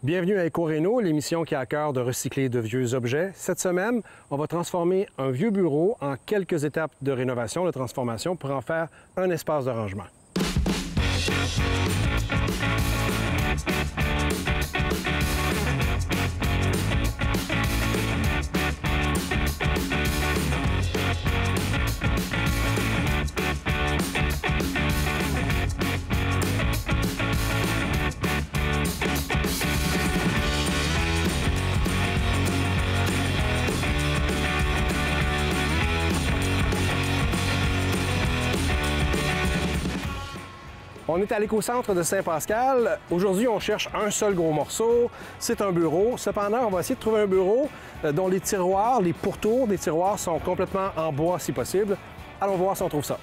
Bienvenue à Éco-Réno, l'émission qui a à cœur de recycler de vieux objets. Cette semaine, on va transformer un vieux bureau en quelques étapes de rénovation, de transformation, pour en faire un espace de rangement. On est à l'éco-centre de Saint-Pascal. Aujourd'hui, on cherche un seul gros morceau. C'est un bureau. Cependant, on va essayer de trouver un bureau dont les tiroirs, les pourtours des tiroirs sont complètement en bois si possible. Allons voir si on trouve ça.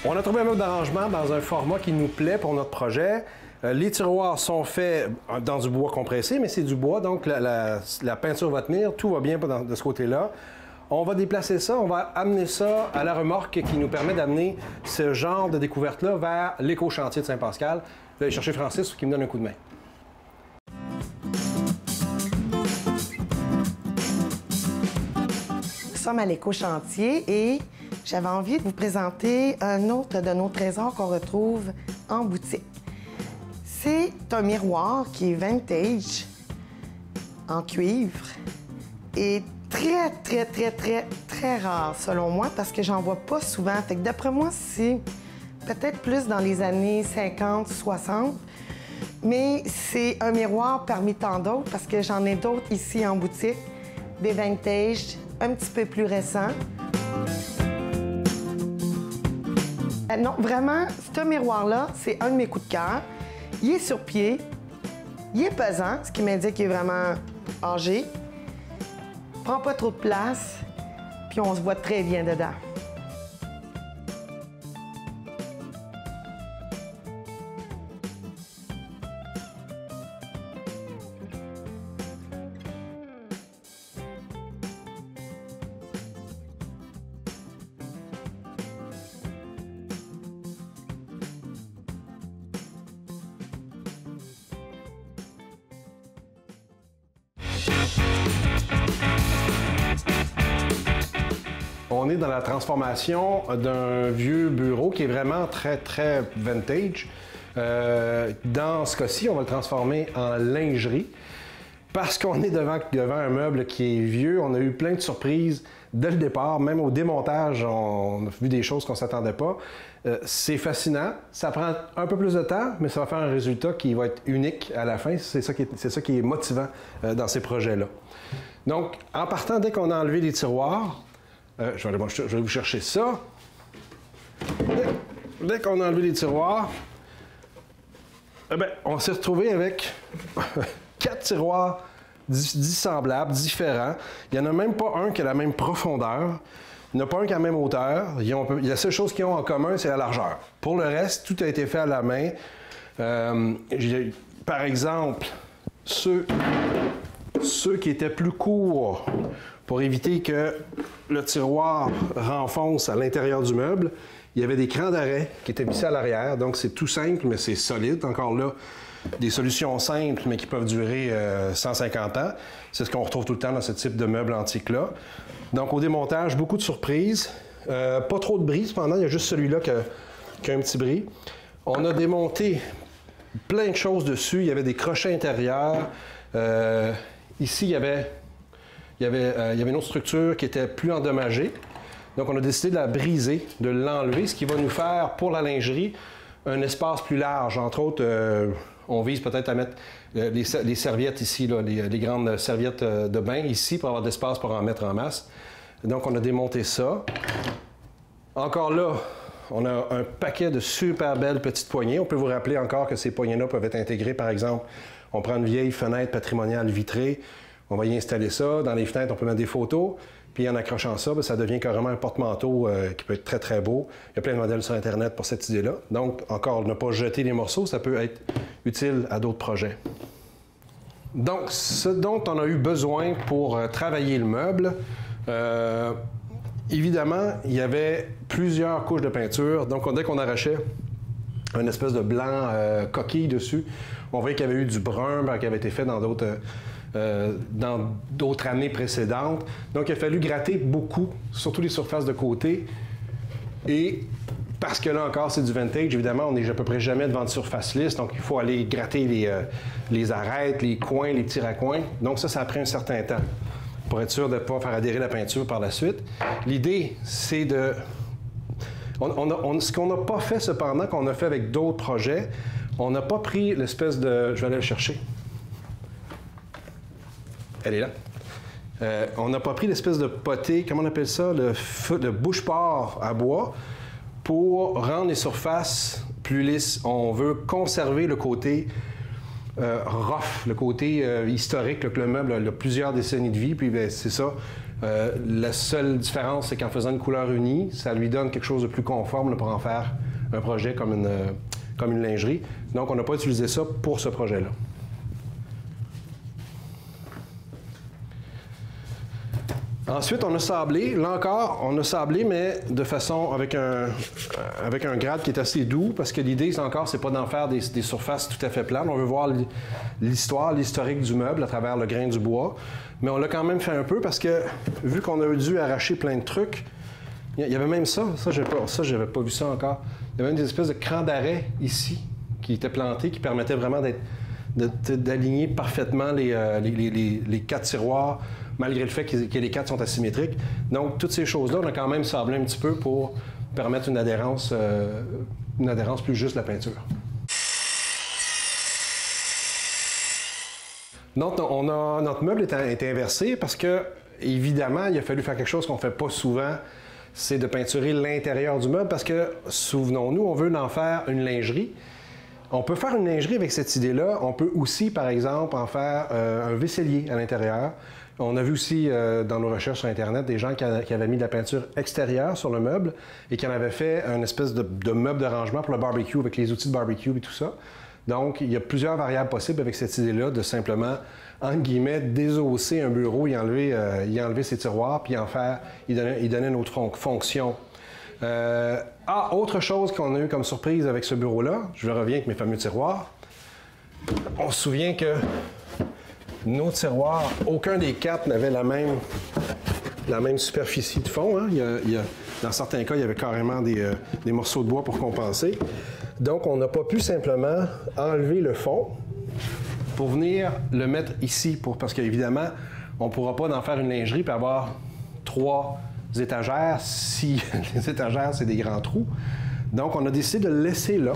On a trouvé un meuble d'arrangement dans un format qui nous plaît pour notre projet. Les tiroirs sont faits dans du bois compressé, mais c'est du bois, donc la peinture va tenir, tout va bien de ce côté-là. On va déplacer ça, on va amener ça à la remorque qui nous permet d'amener ce genre de découverte-là vers l'éco-chantier de Saint-Pascal. Je vais aller chercher Francis qui me donne un coup de main. Nous sommes à l'éco-chantier et j'avais envie de vous présenter un autre de nos trésors qu'on retrouve en boutique. C'est un miroir qui est vintage, en cuivre, et très rare selon moi parce que j'en vois pas souvent. Fait que d'après moi, c'est peut-être plus dans les années 50, 60, mais c'est un miroir parmi tant d'autres parce que j'en ai d'autres ici en boutique, des vintage un petit peu plus récents. Non, vraiment, ce miroir-là, c'est un de mes coups de cœur. Il est sur pied, il est pesant, ce qui m'indique qu'il est vraiment âgé. Prend pas trop de place, puis on se voit très bien dedans. On est dans la transformation d'un vieux bureau qui est vraiment très vintage. Dans ce cas-ci, on va le transformer en lingerie. Parce qu'on est devant un meuble qui est vieux, on a eu plein de surprises dès le départ. Même au démontage, on a vu des choses qu'on ne s'attendait pas. C'est fascinant. Ça prend un peu plus de temps, mais ça va faire un résultat qui va être unique à la fin. C'est ça qui est motivant dans ces projets-là. Donc, en partant, dès qu'on a enlevé les tiroirs, je vais vous chercher ça. Dès qu'on a enlevé les tiroirs, on s'est retrouvé avec 4 tiroirs dissemblables, différents. Il n'y en a même pas un qui a la même profondeur. Il n'y en a pas un qui a la même hauteur. La seule chose qu'ils ont en commun, c'est la largeur. Pour le reste, tout a été fait à la main. Par exemple, ceux qui étaient plus courts, pour éviter que le tiroir renfonce à l'intérieur du meuble, il y avait des crans d'arrêt qui étaient vissés à l'arrière. Donc, c'est tout simple, mais c'est solide. Encore là, des solutions simples, mais qui peuvent durer 150 ans. C'est ce qu'on retrouve tout le temps dans ce type de meuble antique-là. Donc, au démontage, beaucoup de surprises. Pas trop de bris, cependant, il y a juste celui-là qui a un petit bris. On a démonté plein de choses dessus. Il y avait des crochets intérieurs. Ici, il y avait une autre structure qui était plus endommagée. Donc, on a décidé de la briser, de l'enlever, ce qui va nous faire, pour la lingerie, un espace plus large. Entre autres, on vise peut-être à mettre les serviettes ici, là, les grandes serviettes de bain ici, pour avoir de l'espace pour en mettre en masse. Donc, on a démonté ça. Encore là, on a un paquet de super belles petites poignées. On peut vous rappeler encore que ces poignées-là peuvent être intégrées, par exemple, on prend une vieille fenêtre patrimoniale vitrée, on va y installer ça. Dans les fenêtres, on peut mettre des photos. Puis en accrochant ça, bien, ça devient carrément un porte-manteau qui peut être très, très beau. Il y a plein de modèles sur Internet pour cette idée-là. Donc, encore, ne pas jeter les morceaux, ça peut être utile à d'autres projets. Donc, ce dont on a eu besoin pour travailler le meuble, évidemment, il y avait plusieurs couches de peinture. Donc, dès qu'on arrachait une espèce de blanc coquille dessus, on voyait qu'il y avait eu du brun qui avait été fait dans d'autres années précédentes. Donc, il a fallu gratter beaucoup, surtout les surfaces de côté. Et parce que là encore, c'est du vintage, évidemment, on n'est à peu près jamais devant de surface lisse. Donc, il faut aller gratter les arêtes, les coins, les petits raccoins. Donc, ça a pris un certain temps pour être sûr de ne pas faire adhérer la peinture par la suite. L'idée, c'est de... ce qu'on n'a pas fait cependant, qu'on a fait avec d'autres projets, on n'a pas pris l'espèce de... Je vais aller le chercher. Elle est là. On n'a pas pris l'espèce de potée, comment on appelle ça, le bouche-port à bois, pour rendre les surfaces plus lisses. On veut conserver le côté rough, le côté historique, que le meuble a plusieurs décennies de vie, puis c'est ça. La seule différence, c'est qu'en faisant une couleur unie, ça lui donne quelque chose de plus conforme là, pour en faire un projet comme une lingerie. Donc, on n'a pas utilisé ça pour ce projet-là. Ensuite, on a sablé. Là encore, on a sablé, mais de façon avec un grade qui est assez doux, parce que l'idée, c'est pas d'en faire des surfaces tout à fait planes. On veut voir l'historique du meuble à travers le grain du bois. Mais on l'a quand même fait un peu parce que, vu qu'on a dû arracher plein de trucs, il y avait même ça. Ça, j'avais pas vu ça encore. Il y avait même des espèces de crans d'arrêt ici qui étaient plantés, qui permettaient vraiment d'aligner parfaitement les 4 tiroirs, malgré le fait que les 4 sont asymétriques. Donc, toutes ces choses-là, on a quand même sablé un petit peu pour permettre une adhérence plus juste de la peinture. Donc, notre meuble est inversé parce que, évidemment, il a fallu faire quelque chose qu'on ne fait pas souvent, c'est de peinturer l'intérieur du meuble parce que, souvenons-nous, on veut en faire une lingerie. On peut faire une lingerie avec cette idée-là. On peut aussi, par exemple, en faire un vaisselier à l'intérieur. On a vu aussi dans nos recherches sur Internet des gens qui avaient mis de la peinture extérieure sur le meuble et qui en avaient fait une espèce de meuble de rangement pour le barbecue avec les outils de barbecue et tout ça. Donc, il y a plusieurs variables possibles avec cette idée-là de simplement, entre guillemets, désosser un bureau, y enlever ses tiroirs, puis y donner une autre fonction. Autre chose qu'on a eu comme surprise avec ce bureau-là, je reviens avec mes fameux tiroirs. On se souvient que nos tiroirs, aucun des 4 n'avait la même superficie de fond. Hein? Dans certains cas, il y avait carrément des morceaux de bois pour compenser. Donc, on n'a pas pu simplement enlever le fond pour venir le mettre ici. Parce qu'évidemment, on ne pourra pas en faire une lingerie et avoir 3 étagères si les étagères, c'est des grands trous. Donc, on a décidé de le laisser là.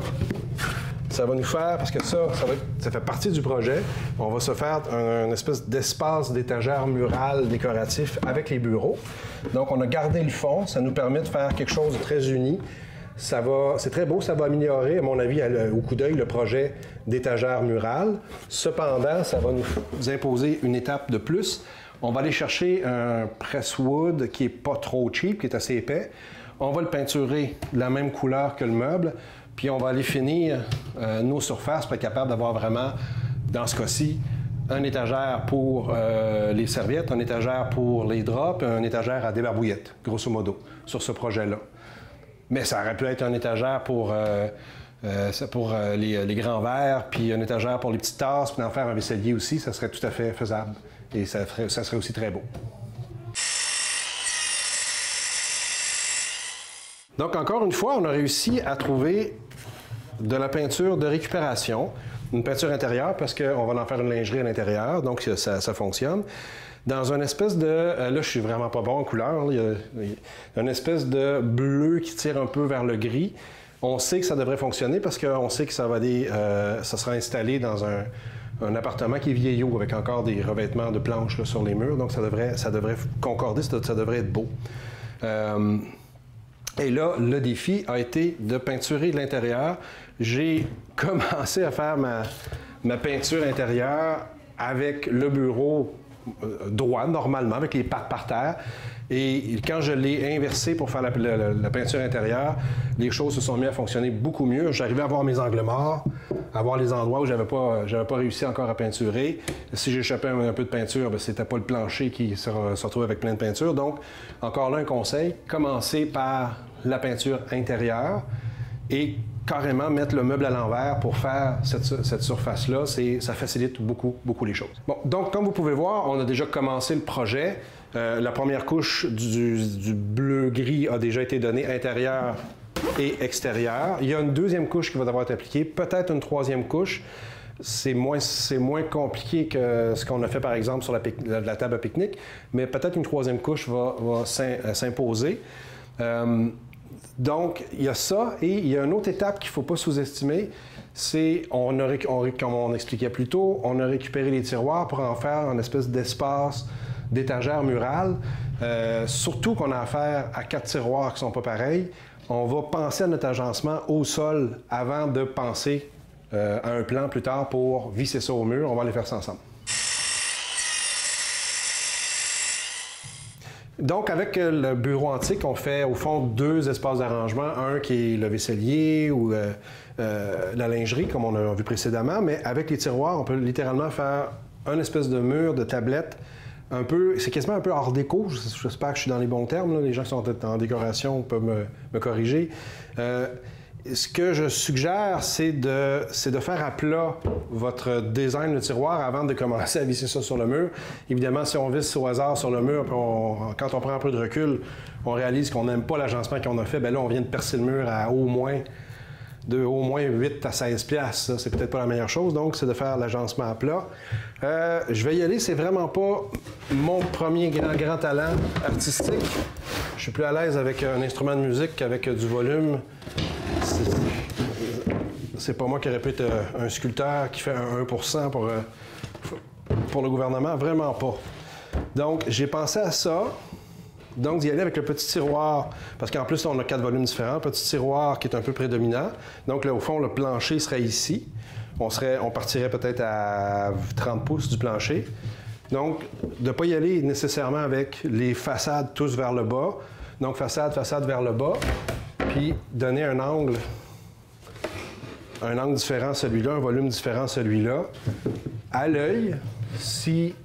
Ça va nous faire, parce que ça fait partie du projet, on va se faire un espèce d'espace d'étagère murale décoratif avec les bureaux. Donc, on a gardé le fond, ça nous permet de faire quelque chose de très uni. C'est très beau, ça va améliorer, à mon avis, au coup d'œil, le projet d'étagère murale. Cependant, ça va nous imposer une étape de plus. On va aller chercher un presswood qui n'est pas trop cheap, qui est assez épais. On va le peinturer de la même couleur que le meuble. Puis on va aller finir nos surfaces pour être capable d'avoir vraiment, dans ce cas-ci, un étagère pour les serviettes, un étagère pour les draps, puis un étagère à débarbouillettes, grosso modo, sur ce projet-là. Mais ça aurait pu être un étagère pour les grands verres, puis un étagère pour les petites tasses, puis d'en faire un vaisselier aussi, ça serait tout à fait faisable. Et ça serait aussi très beau. Donc, encore une fois, on a réussi à trouver de la peinture de récupération, une peinture intérieure parce qu'on va en faire une lingerie à l'intérieur, donc ça fonctionne. Dans une espèce de... là, je suis vraiment pas bon en couleur. Il y a une espèce de bleu qui tire un peu vers le gris. On sait que ça devrait fonctionner parce qu'on sait que ça sera installé dans un appartement qui est vieillot avec encore des revêtements de planches là, sur les murs. Donc, ça devrait concorder, ça devrait être beau. Et là, le défi a été de peinturer l'intérieur. J'ai commencé à faire ma peinture intérieure avec le bureau droit, normalement, avec les pattes par terre. Et quand je l'ai inversé pour faire la peinture intérieure, les choses se sont mises à fonctionner beaucoup mieux. J'arrivais à voir mes angles morts, à voir les endroits où j'avais pas réussi encore à peinturer. Si j'échappais un peu de peinture, bien, c'était pas le plancher qui se retrouvait avec plein de peinture. Donc, encore là, un conseil, commencez par la peinture intérieure et carrément mettre le meuble à l'envers pour faire cette surface-là, ça facilite beaucoup, beaucoup les choses. Bon, donc, comme vous pouvez voir, on a déjà commencé le projet. La première couche du bleu-gris a déjà été donnée intérieur et extérieur. Il y a une deuxième couche qui va devoir être appliquée, peut-être une troisième couche. C'est moins compliqué que ce qu'on a fait, par exemple, sur la table à pique-nique, mais peut-être une troisième couche va s'imposer. Donc, il y a ça, et il y a une autre étape qu'il ne faut pas sous-estimer, c'est, comme on expliquait plus tôt, on a récupéré les tiroirs pour en faire une espèce d'espace d'étagère murale. Surtout qu'on a affaire à 4 tiroirs qui ne sont pas pareils. On va penser à notre agencement au sol avant de penser à un plan plus tard pour visser ça au mur. On va aller faire ça ensemble. Donc, avec le bureau antique, on fait au fond 2 espaces d'arrangement. Un qui est le vaisselier ou la lingerie, comme on a vu précédemment. Mais avec les tiroirs, on peut littéralement faire un espèce de mur de tablette. C'est quasiment un peu art déco. J'espère que je suis dans les bons termes. Là. Les gens qui sont en décoration peuvent me corriger. Ce que je suggère, c'est de faire à plat votre design de tiroir avant de commencer à visser ça sur le mur. Évidemment, si on visse au hasard sur le mur, puis quand on prend un peu de recul, on réalise qu'on n'aime pas l'agencement qu'on a fait, bien là, on vient de percer le mur à au moins 8 à 16 piastres. C'est peut-être pas la meilleure chose, donc c'est de faire l'agencement à plat. Je vais y aller, c'est vraiment pas mon premier grand talent artistique. Je suis plus à l'aise avec un instrument de musique qu'avec du volume. C'est pas moi qui aurais pu être un sculpteur qui fait un 1% pour le gouvernement, vraiment pas. Donc, j'ai pensé à ça. Donc, d'y aller avec le petit tiroir, parce qu'en plus, on a 4 volumes différents, petit tiroir qui est un peu prédominant. Donc, là, au fond, le plancher serait ici. On partirait peut-être à 30 pouces du plancher. Donc, de ne pas y aller nécessairement avec les façades tous vers le bas. Donc, façade vers le bas, puis donner un angle différent celui-là, un volume différent celui-là. À l'œil, si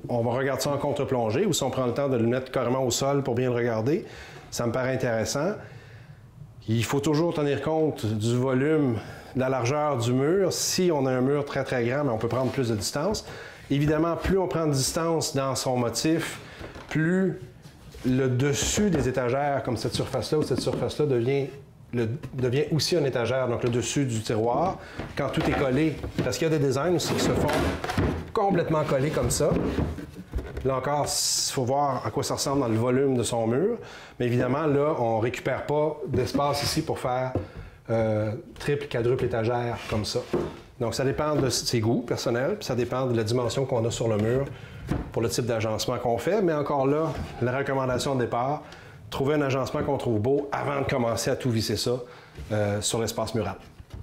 on va regarder ça en contre-plongée ou si on prend le temps de le mettre carrément au sol pour bien le regarder, ça me paraît intéressant. Il faut toujours tenir compte du volume, de la largeur du mur. Si on a un mur très, très grand, on peut prendre plus de distance. Évidemment, plus on prend de distance dans son motif, plus le dessus des étagères, comme cette surface-là ou cette surface-là, devient aussi une étagère, donc le dessus du tiroir, quand tout est collé. Parce qu'il y a des designs aussi qui se font complètement collés comme ça. Là encore, il faut voir à quoi ça ressemble dans le volume de son mur. Mais évidemment, là, on ne récupère pas d'espace ici pour faire triple, quadruple étagère comme ça. Donc, ça dépend de ses goûts personnels, puis ça dépend de la dimension qu'on a sur le mur pour le type d'agencement qu'on fait. Mais encore là, la recommandation de départ, trouver un agencement qu'on trouve beau avant de commencer à tout visser ça sur l'espace mural.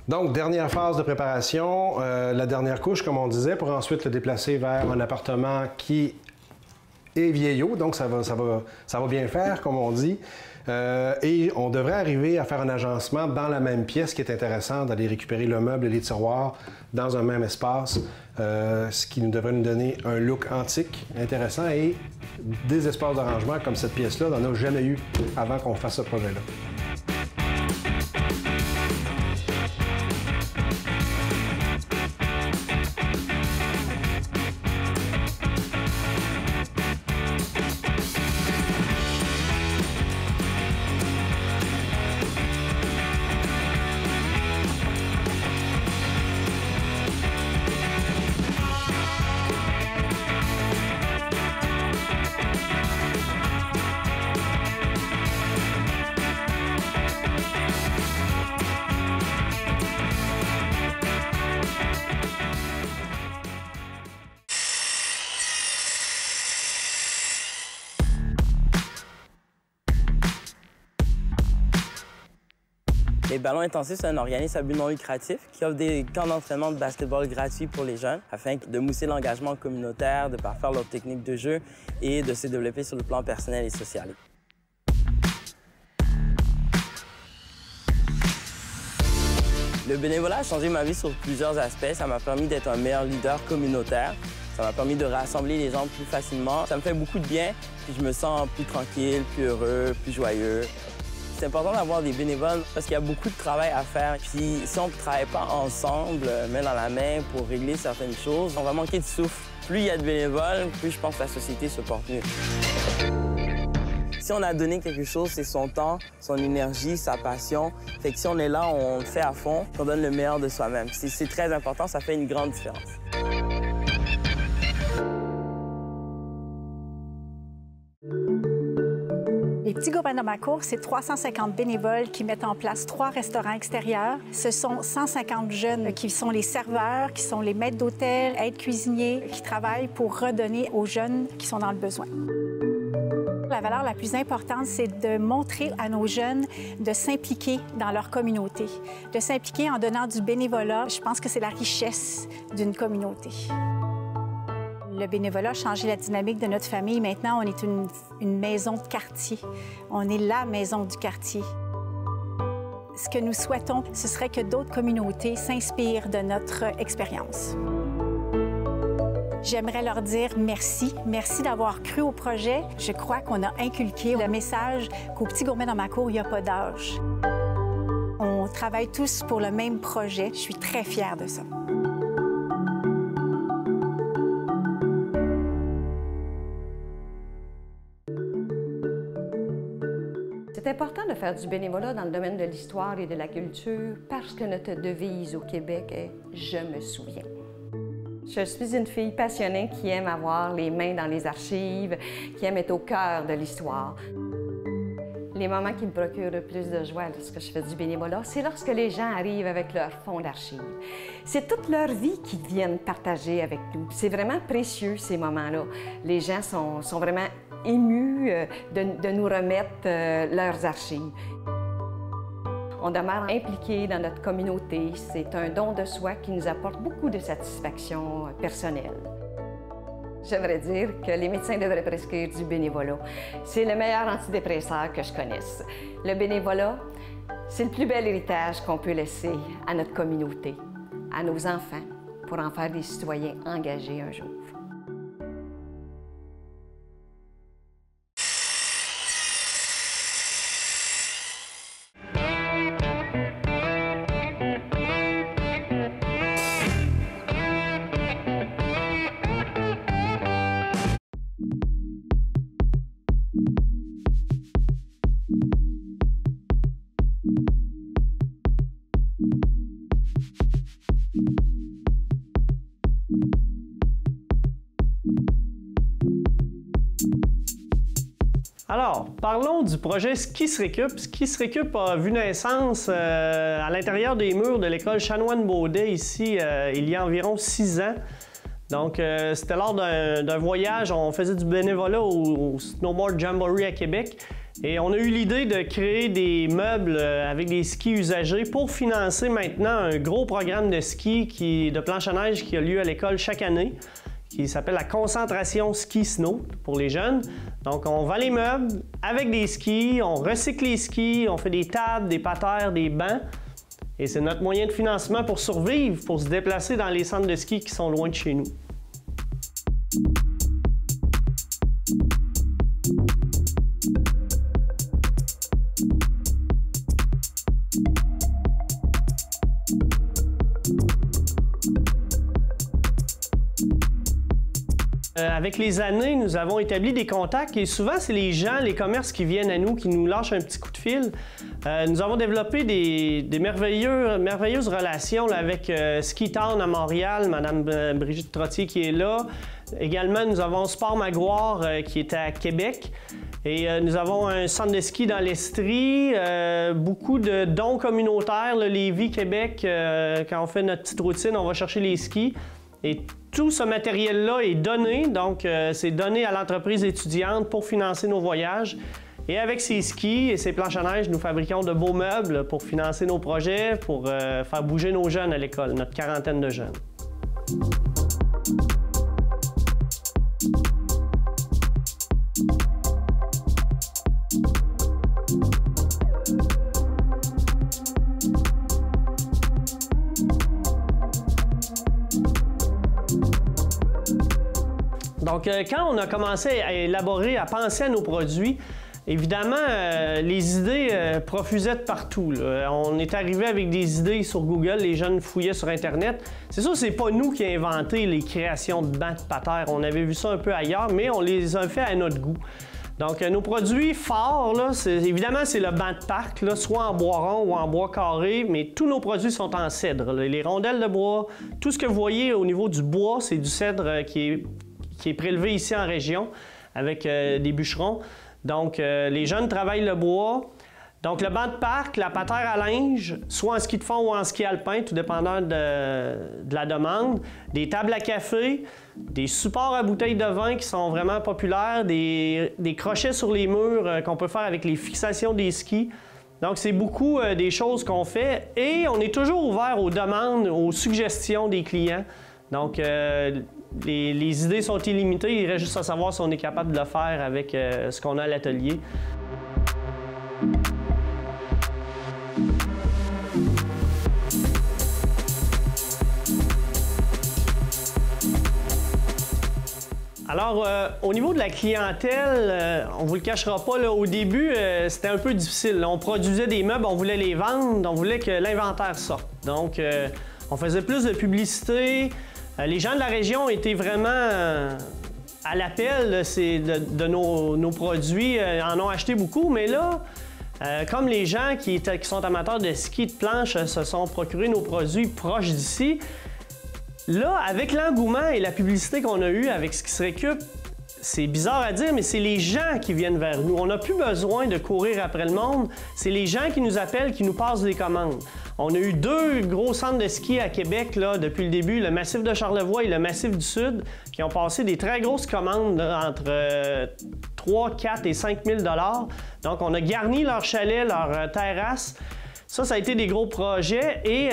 Donc, dernière phase de préparation, la dernière couche, comme on disait, pour ensuite le déplacer vers un appartement qui est vieillot, donc ça va bien faire, comme on dit. Et on devrait arriver à faire un agencement dans la même pièce, ce qui est intéressant, d'aller récupérer le meuble et les tiroirs dans un même espace, ce qui devrait nous donner un look antique intéressant et des espaces d'arrangement comme cette pièce-là, on n'en a jamais eu avant qu'on fasse ce projet-là. Les Ballons Intensifs, c'est un organisme à but non lucratif qui offre des camps d'entraînement de basketball gratuits pour les jeunes afin de mousser l'engagement communautaire, de parfaire leurs techniques de jeu et de se développer sur le plan personnel et social. Le bénévolat a changé ma vie sur plusieurs aspects. Ça m'a permis d'être un meilleur leader communautaire. Ça m'a permis de rassembler les gens plus facilement. Ça me fait beaucoup de bien, puis je me sens plus tranquille, plus heureux, plus joyeux. C'est important d'avoir des bénévoles parce qu'il y a beaucoup de travail à faire. Puis si on ne travaille pas ensemble, main dans la main, pour régler certaines choses, on va manquer de souffle. Plus il y a de bénévoles, plus je pense que la société se porte mieux. Si on a donné quelque chose, c'est son temps, son énergie, sa passion. Fait que si on est là, on le fait à fond, on donne le meilleur de soi-même. C'est très important, ça fait une grande différence. Les Petits Gourmets de ma cour, c'est 350 bénévoles qui mettent en place 3 restaurants extérieurs. Ce sont 150 jeunes qui sont les serveurs, qui sont les maîtres d'hôtel, aides cuisiniers, qui travaillent pour redonner aux jeunes qui sont dans le besoin. La valeur la plus importante, c'est de montrer à nos jeunes de s'impliquer dans leur communauté, de s'impliquer en donnant du bénévolat. Je pense que c'est la richesse d'une communauté. Le bénévolat a changé la dynamique de notre famille. Maintenant, on est une maison de quartier. On est la maison du quartier. Ce que nous souhaitons, ce serait que d'autres communautés s'inspirent de notre expérience. J'aimerais leur dire merci. Merci d'avoir cru au projet. Je crois qu'on a inculqué le message qu'aux Petits Gourmets dans ma cour, il n'y a pas d'âge. On travaille tous pour le même projet. Je suis très fière de ça. C'est important de faire du bénévolat dans le domaine de l'histoire et de la culture parce que notre devise au Québec est « Je me souviens ». Je suis une fille passionnée qui aime avoir les mains dans les archives, qui aime être au cœur de l'histoire. Les moments qui me procurent le plus de joie lorsque je fais du bénévolat, c'est lorsque les gens arrivent avec leur fonds d'archives. C'est toute leur vie qu'ils viennent partager avec nous. C'est vraiment précieux, ces moments-là. Les gens sont vraiment émus de nous remettre leurs archives. On demeure impliqué dans notre communauté. C'est un don de soi qui nous apporte beaucoup de satisfaction personnelle. J'aimerais dire que les médecins devraient prescrire du bénévolat. C'est le meilleur antidépresseur que je connaisse. Le bénévolat, c'est le plus bel héritage qu'on peut laisser à notre communauté, à nos enfants, pour en faire des citoyens engagés un jour. Alors, parlons du projet Ski se récup. Ski se récup a vu naissance à l'intérieur des murs de l'école Chanoine-Baudet, ici, il y a environ 6 ans. Donc, c'était lors d'un voyage, on faisait du bénévolat au Snowboard Jamboree à Québec. Et on a eu l'idée de créer des meubles avec des skis usagés pour financer maintenant un gros programme de ski de planche à neige qui a lieu à l'école chaque année, qui s'appelle la concentration ski-snow pour les jeunes. Donc, on vend les meubles avec des skis, on recycle les skis, on fait des tables, des patères, des bancs. Et c'est notre moyen de financement pour survivre, pour se déplacer dans les centres de ski qui sont loin de chez nous. Avec les années, nous avons établi des contacts et souvent, c'est les gens, les commerces qui viennent à nous, qui nous lâchent un petit coup de fil. Nous avons développé des merveilleuses relations là, avec Ski Town à Montréal, Mme Brigitte Trottier qui est là. Également, nous avons Sport Maguire qui est à Québec. Et nous avons un centre de ski dans l'Estrie, beaucoup de dons communautaires, là, Lévis, Québec. Quand on fait notre petite routine, on va chercher les skis. Et tout ce matériel-là est donné, donc c'est donné à l'entreprise étudiante pour financer nos voyages. Et avec ces skis et ces planches à neige, nous fabriquons de beaux meubles pour financer nos projets, pour faire bouger nos jeunes à l'école, notre quarantaine de jeunes. Donc, quand on a commencé à élaborer, à penser à nos produits, évidemment, les idées profusaient de partout, là. On est arrivé avec des idées sur Google, les jeunes fouillaient sur Internet. C'est sûr, c'est pas nous qui avons inventé les créations de bancs de patères. On avait vu ça un peu ailleurs, mais on les a fait à notre goût. Donc, nos produits forts, là, évidemment, c'est le banc de parc, là, soit en bois rond ou en bois carré, mais tous nos produits sont en cèdre. Là. Les rondelles de bois, tout ce que vous voyez au niveau du bois, c'est du cèdre qui est prélevé ici en région avec des bûcherons. Donc, les jeunes travaillent le bois. Donc, le banc de parc, la patère à linge, soit en ski de fond ou en ski alpin, tout dépendant de la demande. Des tables à café, des supports à bouteilles de vin qui sont vraiment populaires, des crochets sur les murs qu'on peut faire avec les fixations des skis. Donc, c'est beaucoup des choses qu'on fait et on est toujours ouvert aux demandes, aux suggestions des clients. Donc, les idées sont illimitées, il reste juste à savoir si on est capable de le faire avec ce qu'on a à l'atelier. Alors, au niveau de la clientèle, on ne vous le cachera pas, là, au début, c'était un peu difficile. Là, on produisait des meubles, on voulait les vendre, on voulait que l'inventaire sorte. Donc, on faisait plus de publicité. Les gens de la région étaient vraiment à l'appel de nos produits, en ont acheté beaucoup, mais là, comme les gens qui sont amateurs de ski et de planche se sont procurés nos produits proches d'ici, là, avec l'engouement et la publicité qu'on a eue avec Ski se récup, c'est bizarre à dire, mais c'est les gens qui viennent vers nous. On n'a plus besoin de courir après le monde. C'est les gens qui nous appellent, qui nous passent des commandes. On a eu 2 gros centres de ski à Québec là, depuis le début, le Massif de Charlevoix et le Massif du Sud, qui ont passé des très grosses commandes là, entre 3, 4 et 5 000 $. Donc, on a garni leur chalet, leur terrasse. Ça a été des gros projets et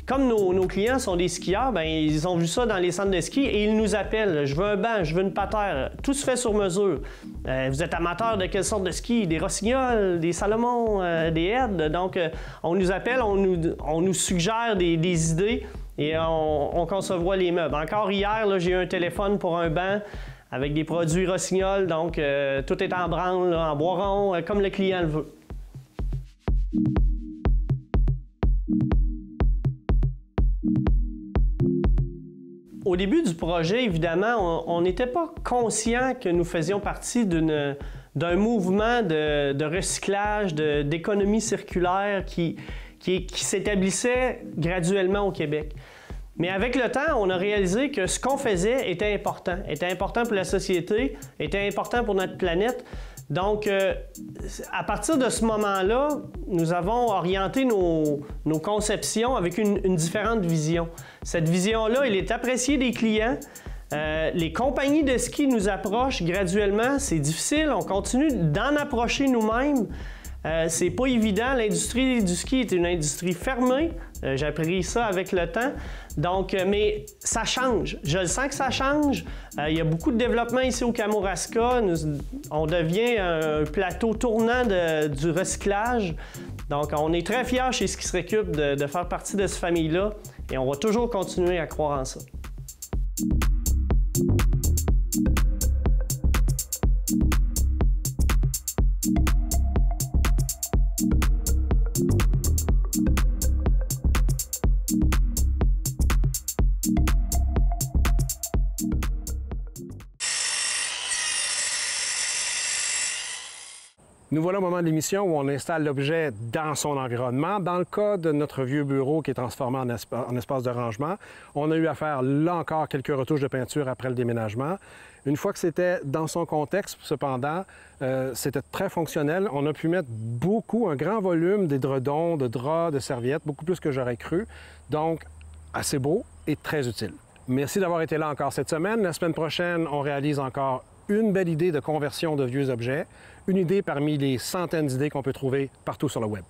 comme nos clients sont des skieurs, bien, ils ont vu ça dans les centres de ski et ils nous appellent. Je veux un banc, je veux une patère. Tout se fait sur mesure. Vous êtes amateur de quelle sorte de ski? Des rossignols, des salomons, des heads. Donc, on nous appelle, on nous suggère des idées et on concevoit les meubles. Encore hier, j'ai eu un téléphone pour un banc avec des produits rossignols. Donc, tout est en branle, là, en bois rond, comme le client le veut. Au début du projet, évidemment, on n'était pas conscient que nous faisions partie d'un mouvement de recyclage, d'économie circulaire qui s'établissait graduellement au Québec. Mais avec le temps, on a réalisé que ce qu'on faisait était important pour la société, était important pour notre planète. Donc, à partir de ce moment-là, nous avons orienté nos conceptions avec une différente vision. Cette vision-là, elle est appréciée des clients. Les compagnies de ski nous approchent graduellement. C'est difficile, on continue d'en approcher nous-mêmes. C'est pas évident. L'industrie du ski est une industrie fermée. J'ai appris ça avec le temps. Donc, mais ça change. Je le sens que ça change. Il y a beaucoup de développement ici au Kamouraska. On devient un plateau tournant du recyclage. Donc, on est très fiers chez Ski se récup de faire partie de cette famille-là et on va toujours continuer à croire en ça. Nous voilà au moment de l'émission où on installe l'objet dans son environnement. Dans le cas de notre vieux bureau qui est transformé en espace de rangement, on a eu à faire là encore quelques retouches de peinture après le déménagement. Une fois que c'était dans son contexte, cependant, c'était très fonctionnel. On a pu mettre un grand volume d'édredons, de draps, de serviettes, beaucoup plus que j'aurais cru. Donc, assez beau et très utile. Merci d'avoir été là encore cette semaine. La semaine prochaine, on réalise encore une belle idée de conversion de vieux objets, une idée parmi les centaines d'idées qu'on peut trouver partout sur le web.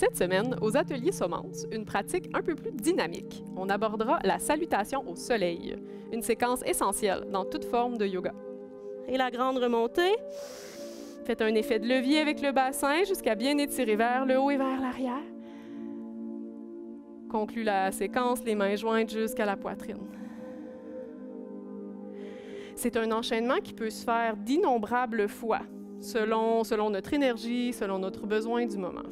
Cette semaine, aux ateliers Somence, une pratique un peu plus dynamique. On abordera la salutation au soleil, une séquence essentielle dans toute forme de yoga. Et la grande remontée. Faites un effet de levier avec le bassin jusqu'à bien étirer vers le haut et vers l'arrière. Conclut la séquence, les mains jointes jusqu'à la poitrine. C'est un enchaînement qui peut se faire d'innombrables fois, selon notre énergie, selon notre besoin du moment.